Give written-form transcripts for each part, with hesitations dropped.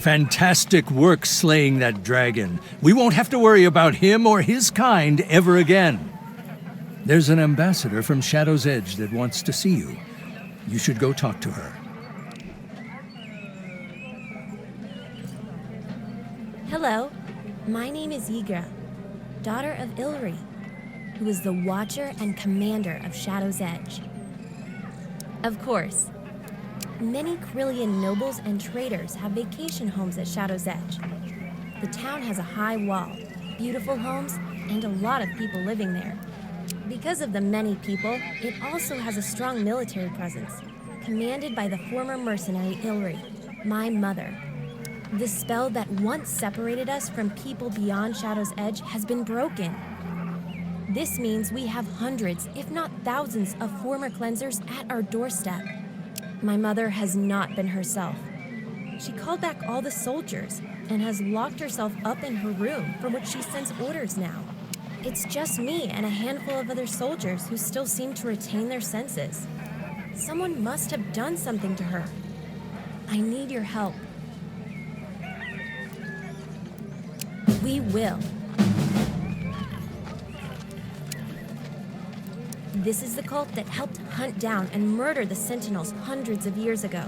Fantastic work slaying that dragon. We won't have to worry about him or his kind ever again. There's an ambassador from Shadow's Edge that wants to see you. You should go talk to her. Hello, my name is Yigre, daughter of Elor, who is the Watcher and Commander of Shadow's Edge. Of course, many Carillion nobles and traders have vacation homes at Shadow's Edge. The town has a high wall, beautiful homes, and a lot of people living there. Because of the many people, it also has a strong military presence, commanded by the former mercenary Elor, my mother. The spell that once separated us from people beyond Shadow's Edge has been broken. This means we have hundreds, if not thousands, of former cleansers at our doorstep. My mother has not been herself. She called back all the soldiers and has locked herself up in her room from which she sends orders now. It's just me and a handful of other soldiers who still seem to retain their senses. Someone must have done something to her. I need your help. We will. This is the cult that helped hunt down and murder the Sentinels hundreds of years ago.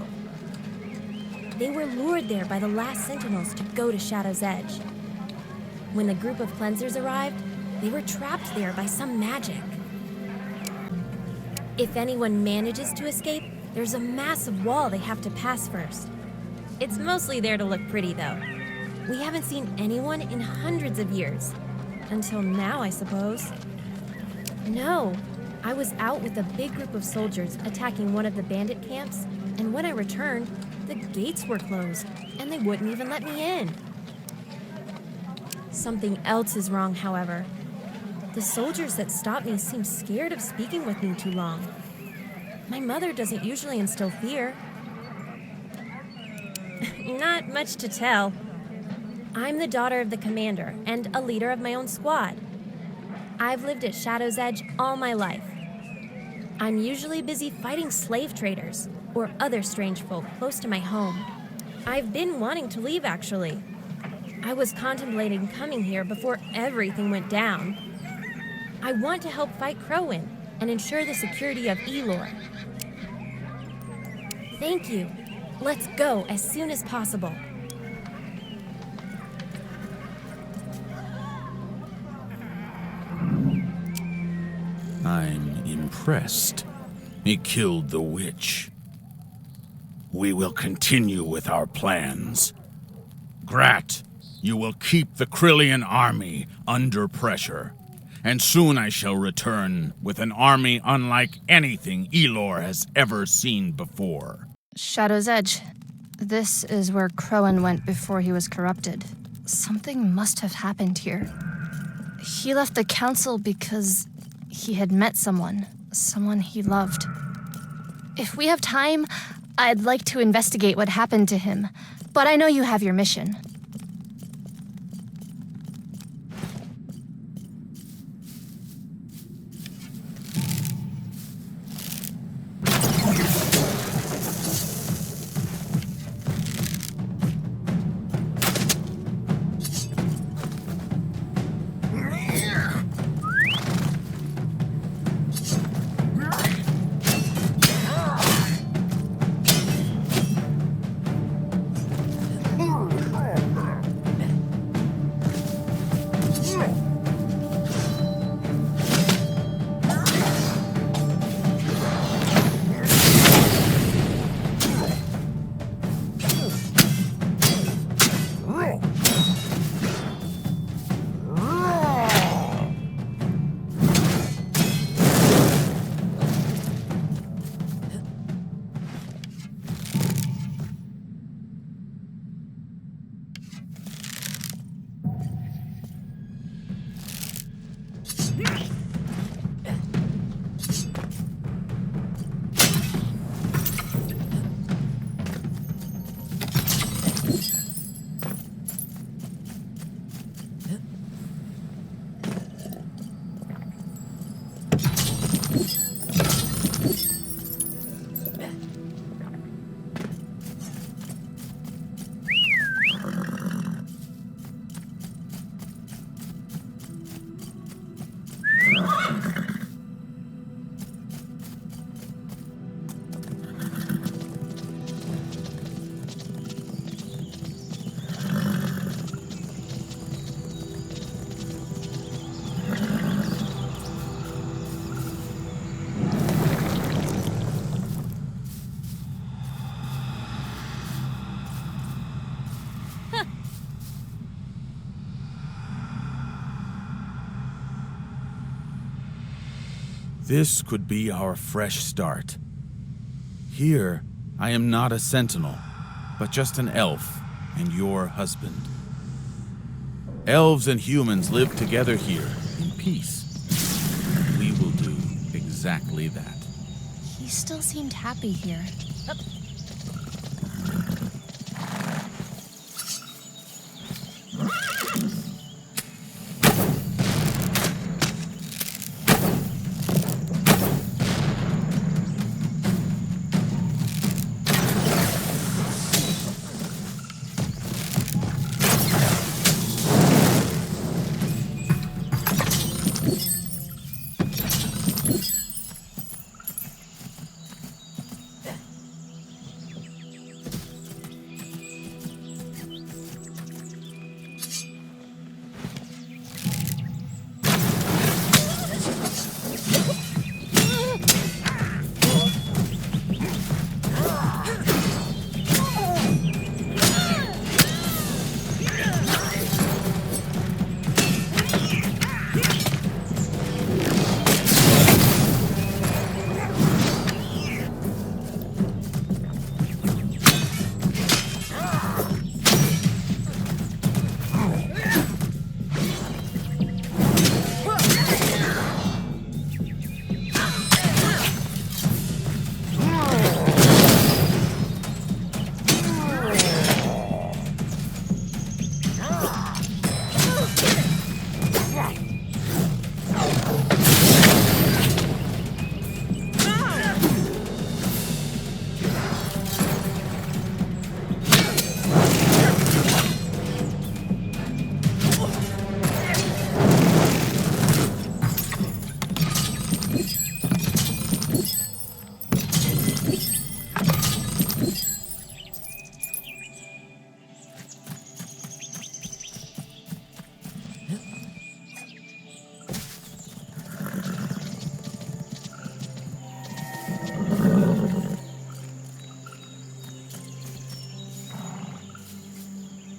They were lured there by the last Sentinels to go to Shadow's Edge. When the group of cleansers arrived, they were trapped there by some magic. If anyone manages to escape, there's a massive wall they have to pass first. It's mostly there to look pretty, though. We haven't seen anyone in hundreds of years. Until now, I suppose. No, I was out with a big group of soldiers attacking one of the bandit camps, and when I returned, the gates were closed, and they wouldn't even let me in. Something else is wrong, however. The soldiers that stopped me seem scared of speaking with me too long. My mother doesn't usually instill fear. Not much to tell. I'm the daughter of the commander and a leader of my own squad. I've lived at Shadow's Edge all my life. I'm usually busy fighting slave traders or other strange folk close to my home. I've been wanting to leave, actually. I was contemplating coming here before everything went down. I want to help fight Crowin and ensure the security of Elor. Thank you. Let's go as soon as possible. I'm impressed. He killed the witch. We will continue with our plans. Grat, you will keep the Carillion army under pressure, and soon I shall return with an army unlike anything Elor has ever seen before. Shadow's Edge. This is where Crowin went before he was corrupted. Something must have happened here. He left the council because he had met someone he loved. If we have time, I'd like to investigate what happened to him, but I know you have your mission. This could be our fresh start. Here, I am not a sentinel, but just an elf and your husband. Elves and humans live together here in peace. We will do exactly that. He still seemed happy here.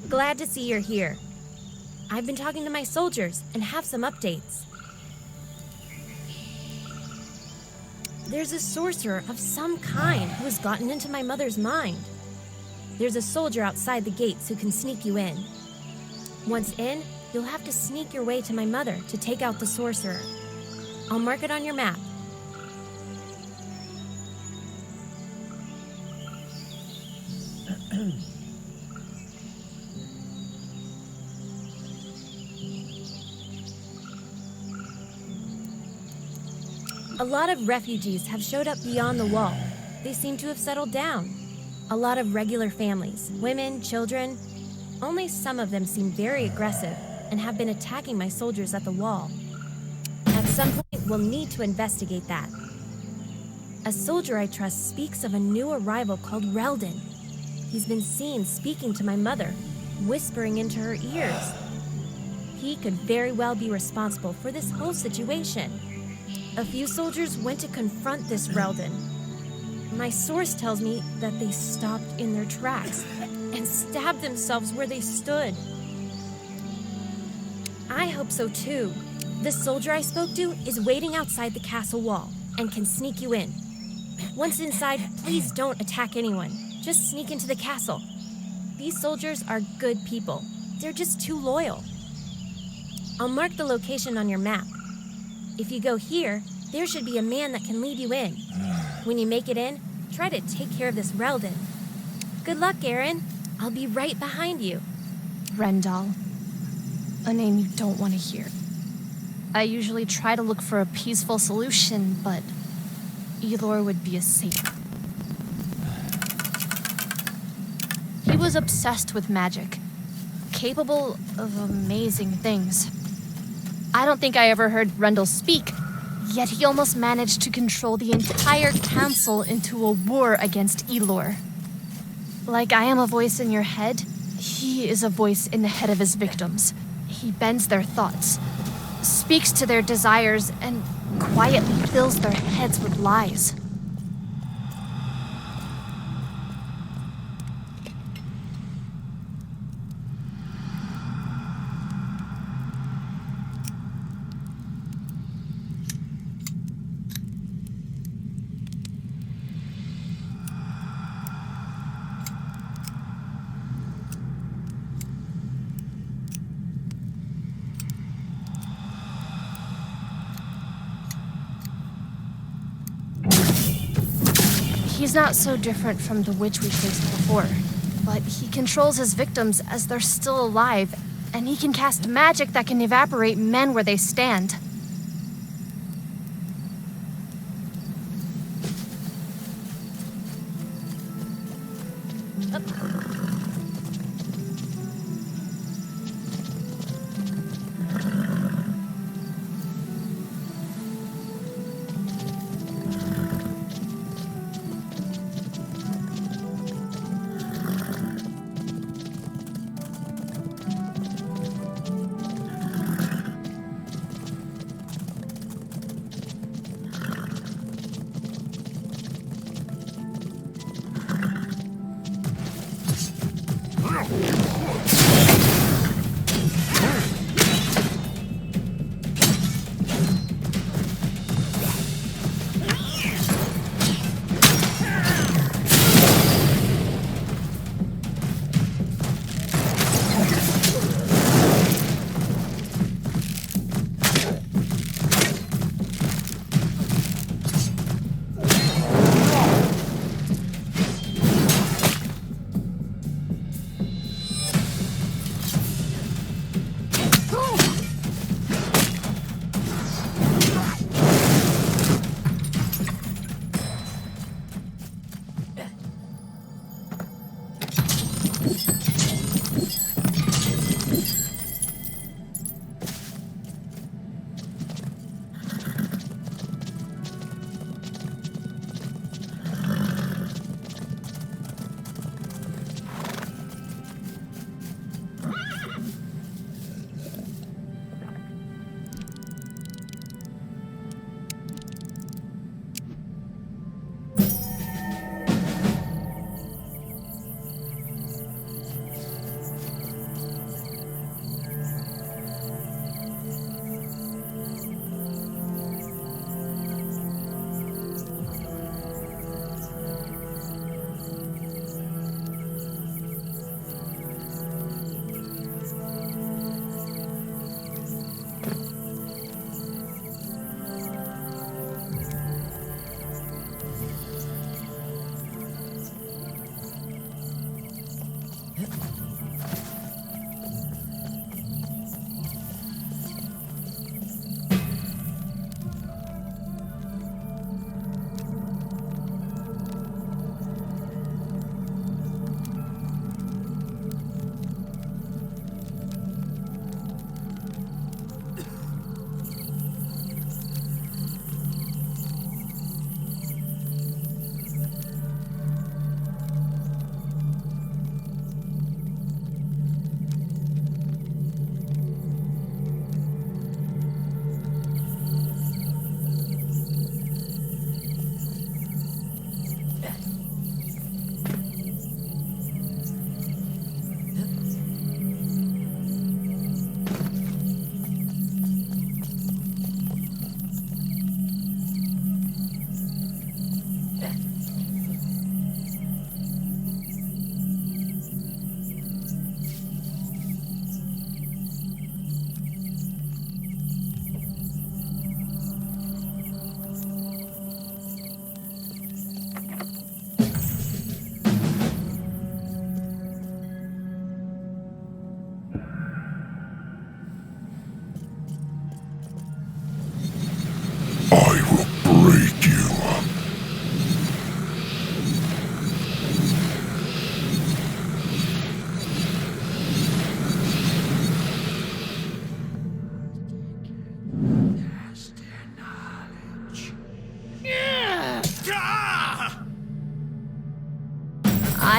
Glad to see you're here. I've been talking to my soldiers and have some updates. There's a sorcerer of some kind who has gotten into my mother's mind. There's a soldier outside the gates who can sneak you in. Once in, you'll have to sneak your way to my mother to take out the sorcerer. I'll mark it on your map. A lot of refugees have showed up beyond the wall. They seem to have settled down. A lot of regular families, women, children. Only some of them seem very aggressive and have been attacking my soldiers at the wall. At some point, we'll need to investigate that. A soldier I trust speaks of a new arrival called Reldon. He's been seen speaking to my mother, whispering into her ears. He could very well be responsible for this whole situation. A few soldiers went to confront this Reldon. My source tells me that they stopped in their tracks and stabbed themselves where they stood. I hope so too. The soldier I spoke to is waiting outside the castle wall and can sneak you in. Once inside, please don't attack anyone. Just sneak into the castle. These soldiers are good people. They're just too loyal. I'll mark the location on your map. If you go here, there should be a man that can lead you in. When you make it in, try to take care of this Reldon. Good luck, Aron. I'll be right behind you. Rendal. A name you don't want to hear. I usually try to look for a peaceful solution, but Elor would be a savior. He was obsessed with magic, capable of amazing things. I don't think I ever heard Rendal speak, yet he almost managed to control the entire council into a war against Elor. Like I am a voice in your head, he is a voice in the head of his victims. He bends their thoughts, speaks to their desires, and quietly fills their heads with lies. He's not so different from the witch we faced before, but he controls his victims as they're still alive, and he can cast magic that can evaporate men where they stand.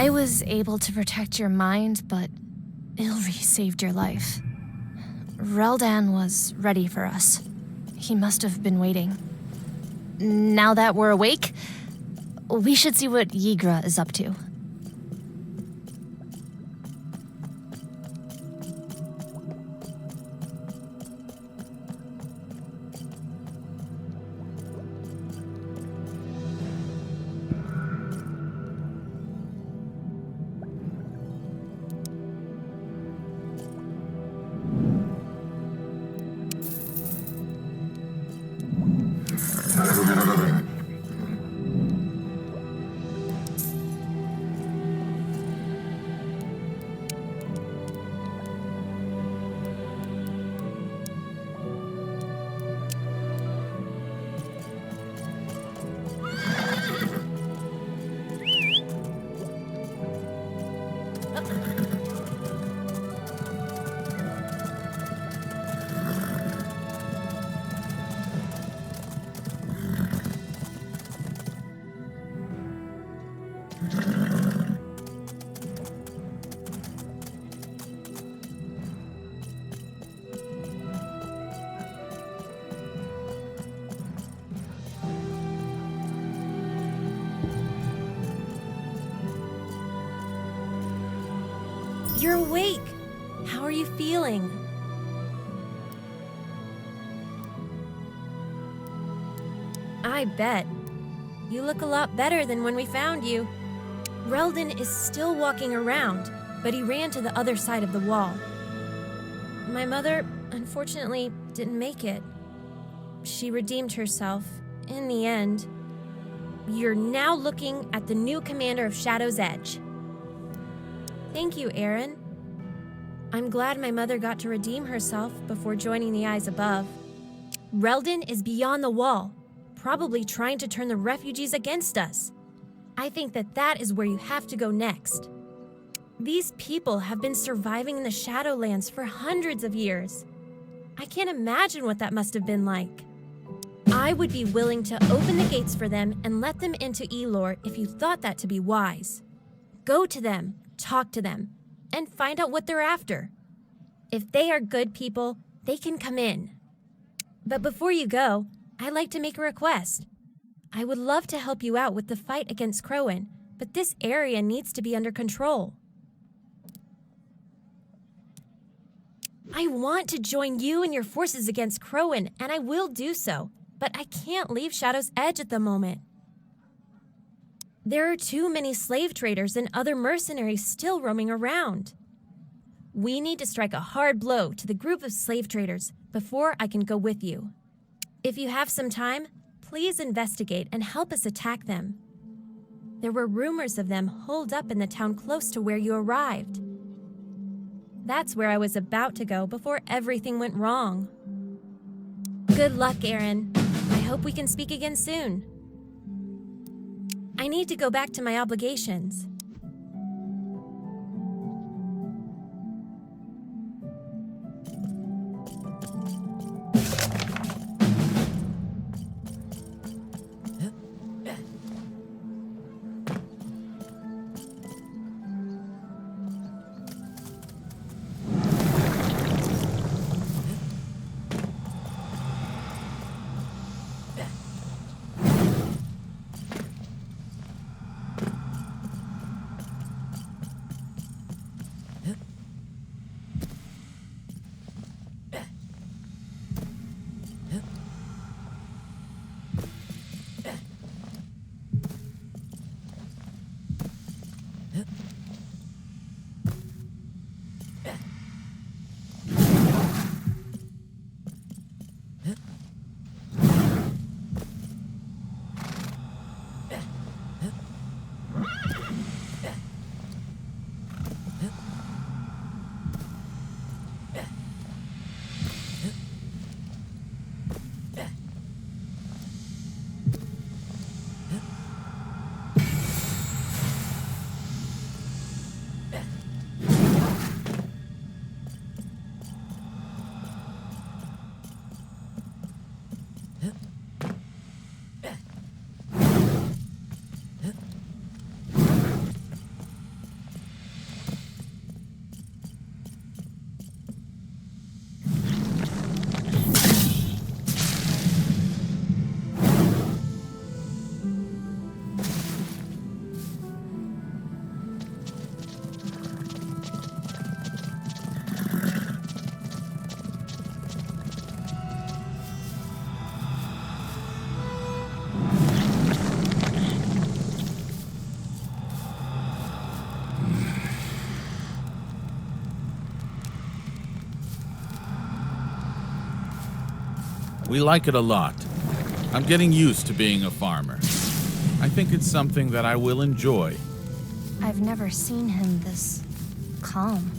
I was able to protect your mind, but Ilri saved your life. Reldan was ready for us. He must have been waiting. Now that we're awake, we should see what Yigre is up to. You're awake. How are you feeling? I bet. You look a lot better than when we found you. Reldon is still walking around, but he ran to the other side of the wall. My mother, unfortunately, didn't make it. She redeemed herself, in the end. You're now looking at the new commander of Shadow's Edge. Thank you, Aron. I'm glad my mother got to redeem herself before joining the Eyes Above. Reldon is beyond the wall, probably trying to turn the refugees against us. I think that is where you have to go next. These people have been surviving in the Shadowlands for hundreds of years. I can't imagine what that must have been like. I would be willing to open the gates for them and let them into Elor if you thought that to be wise. Go to them, talk to them, and find out what they're after. If they are good people, they can come in. But before you go, I'd like to make a request. I would love to help you out with the fight against Crowan, but this area needs to be under control. I want to join you and your forces against Crowan, and I will do so, but I can't leave Shadow's Edge at the moment. There are too many slave traders and other mercenaries still roaming around. We need to strike a hard blow to the group of slave traders before I can go with you. If you have some time, please investigate and help us attack them. There were rumors of them holed up in the town close to where you arrived. That's where I was about to go before everything went wrong. Good luck, Aron. I hope we can speak again soon. I need to go back to my obligations. We like it a lot. I'm getting used to being a farmer. I think it's something that I will enjoy. I've never seen him this calm.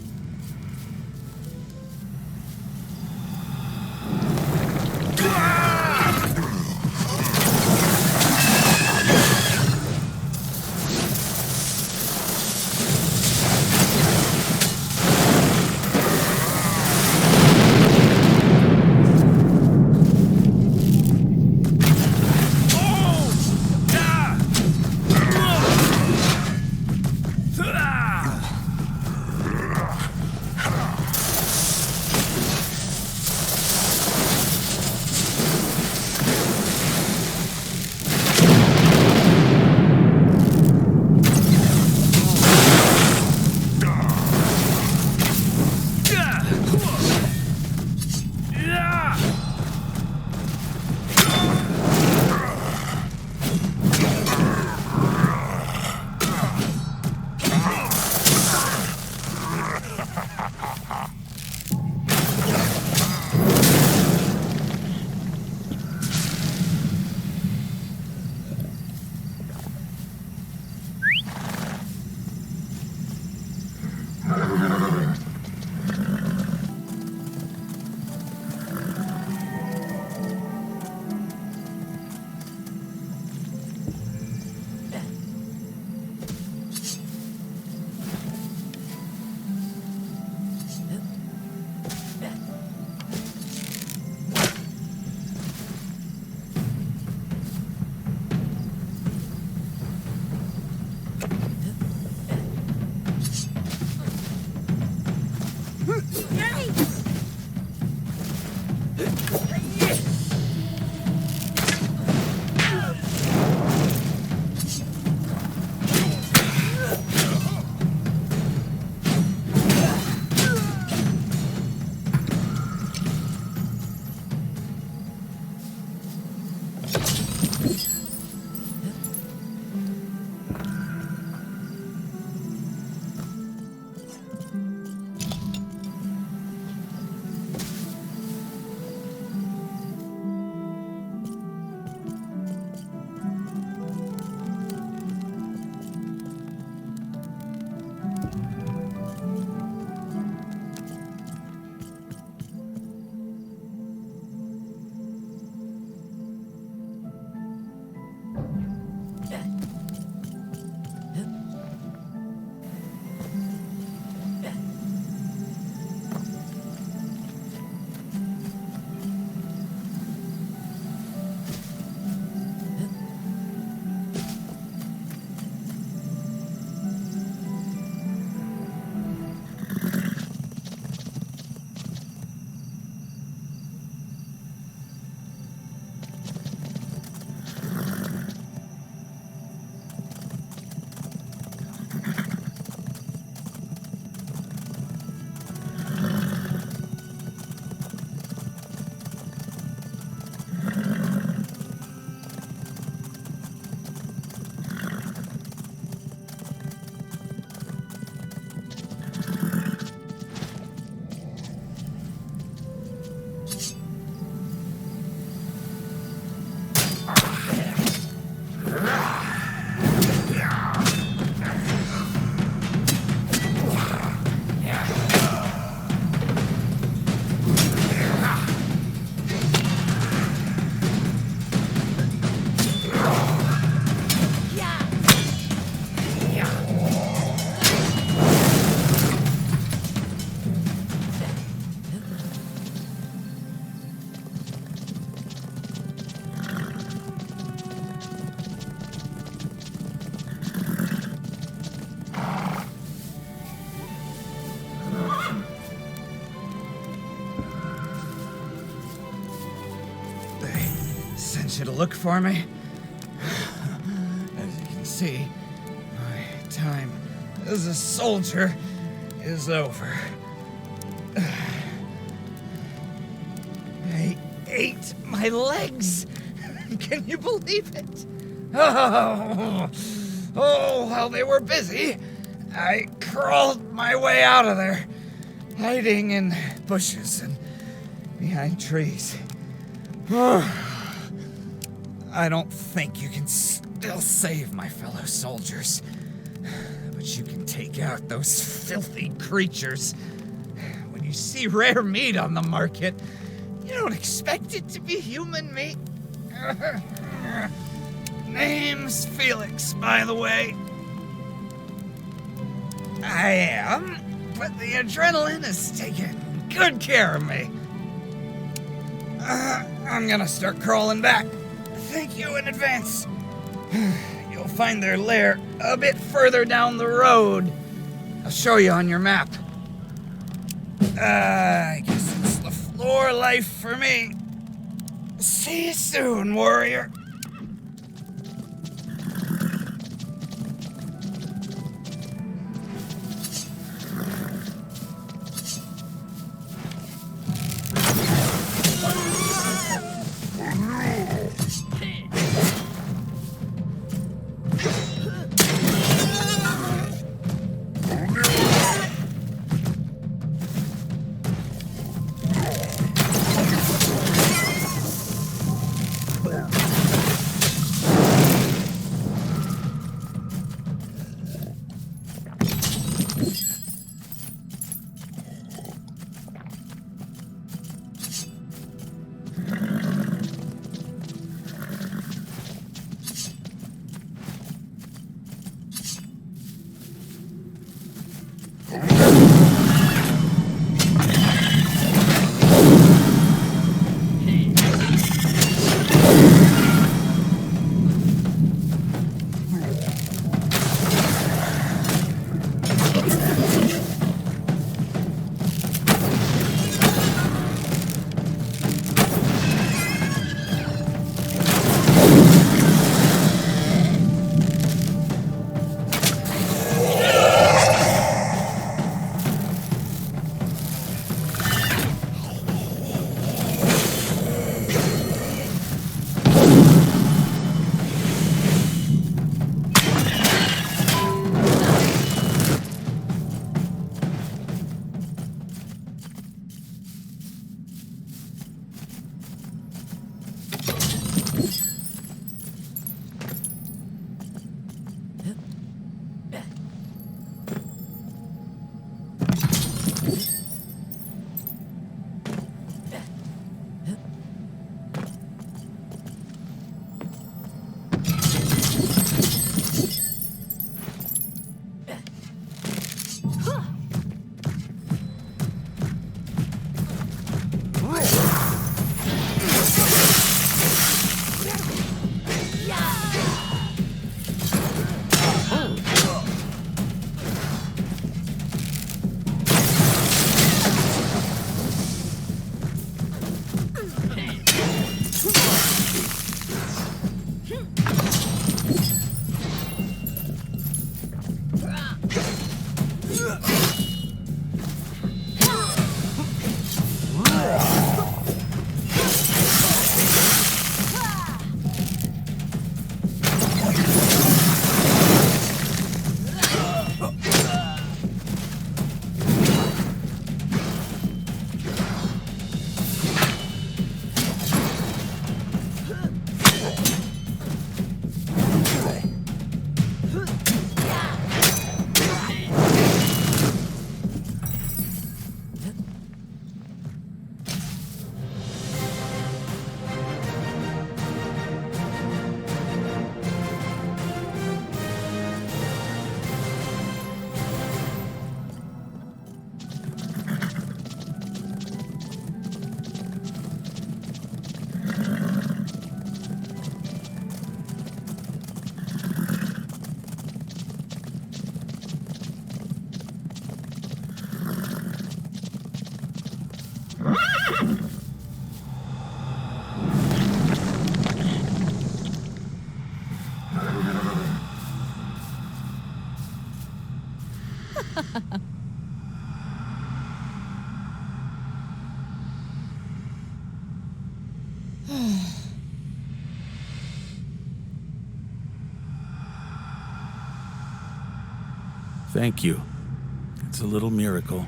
You to look for me. As you can see, my time as a soldier is over. They ate my legs. Can you believe it? Oh, while they were busy, I crawled my way out of there, hiding in bushes and behind trees. I don't think you can still save my fellow soldiers, but you can take out those filthy creatures. When you see rare meat on the market, you don't expect it to be human meat. Name's Felix, by the way. I am, but the adrenaline has taken good care of me. I'm gonna start crawling back. Thank you in advance. You'll find their lair a bit further down the road. I'll show you on your map. I guess it's the floor life for me. See you soon, warrior. Thank you. It's a little miracle.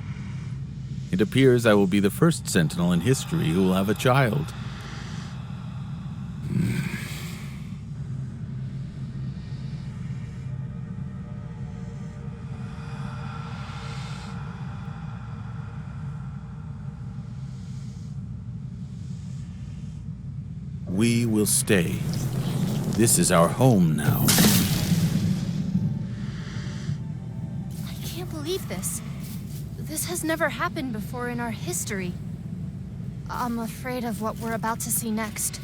It appears I will be the first sentinel in history who will have a child. We will stay. This is our home now. I can't believe this. This has never happened before in our history. I'm afraid of what we're about to see next.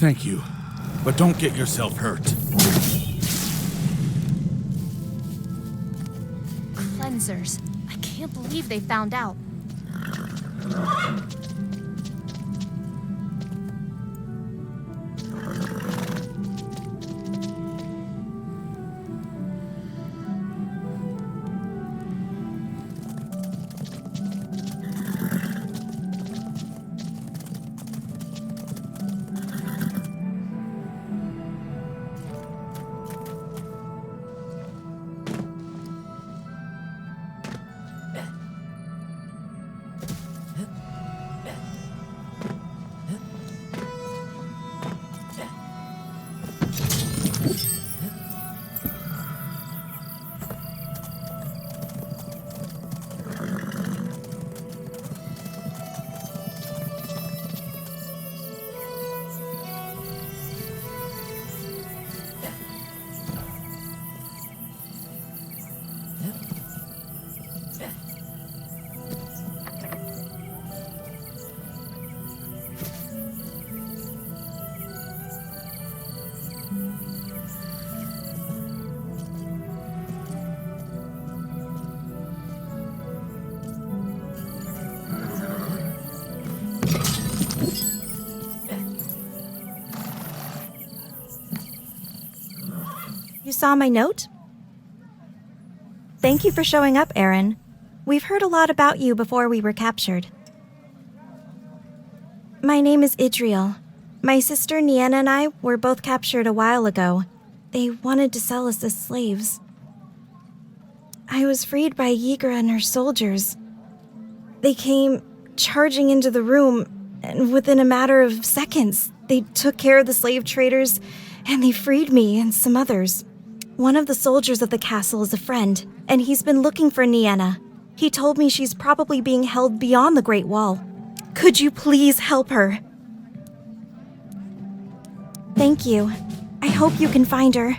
Thank you, but don't get yourself hurt. Cleansers. I can't believe they found out. You saw my note? Thank you for showing up, Aron. We've heard a lot about you before we were captured. My name is Yigre. My sister Nienna and I were both captured a while ago. They wanted to sell us as slaves. I was freed by Yigre and her soldiers. They came charging into the room, and within a matter of seconds, they took care of the slave traders, and they freed me and some others. One of the soldiers of the castle is a friend, and he's been looking for Nienna. He told me she's probably being held beyond the Great Wall. Could you please help her? Thank you. I hope you can find her.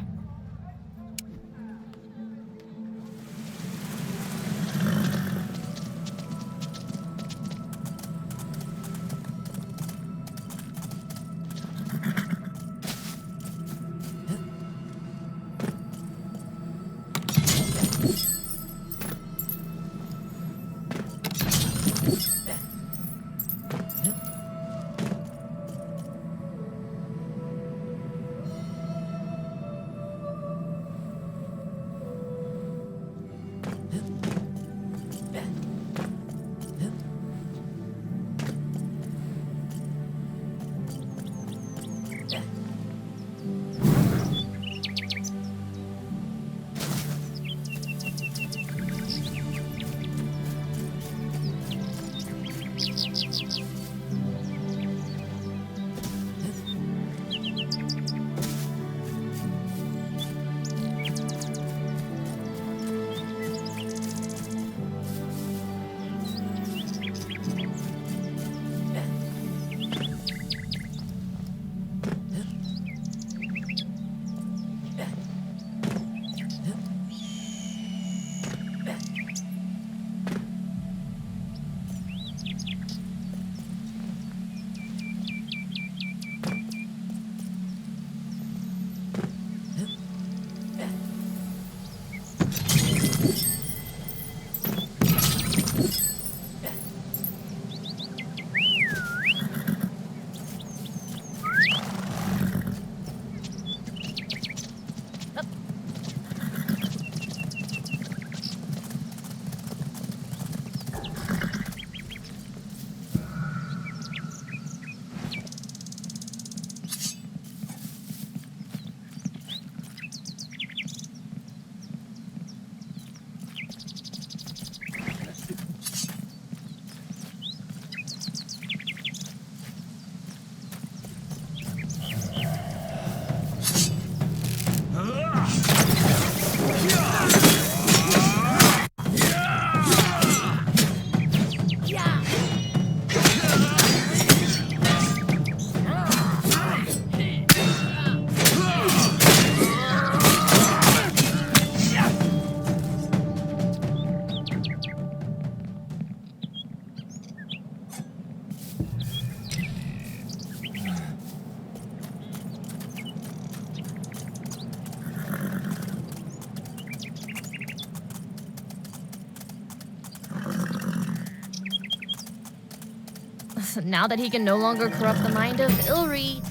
Now that he can no longer corrupt the mind of Ilri,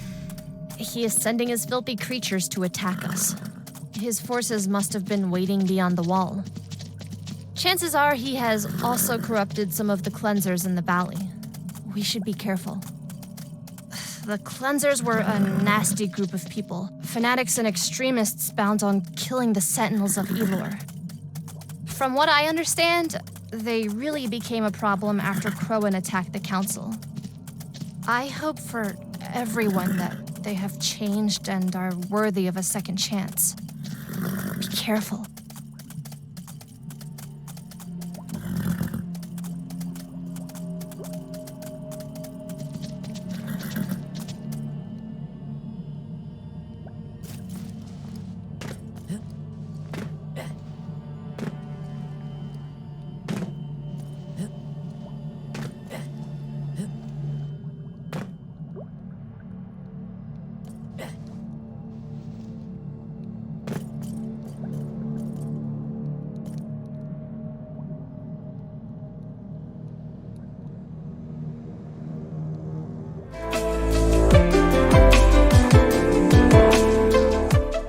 he is sending his filthy creatures to attack us. His forces must have been waiting beyond the wall. Chances are he has also corrupted some of the cleansers in the valley. We should be careful. The cleansers were a nasty group of people, fanatics and extremists bound on killing the sentinels of Elor. From what I understand, they really became a problem after Crowan attacked the council. I hope for everyone that they have changed and are worthy of a second chance. Be careful.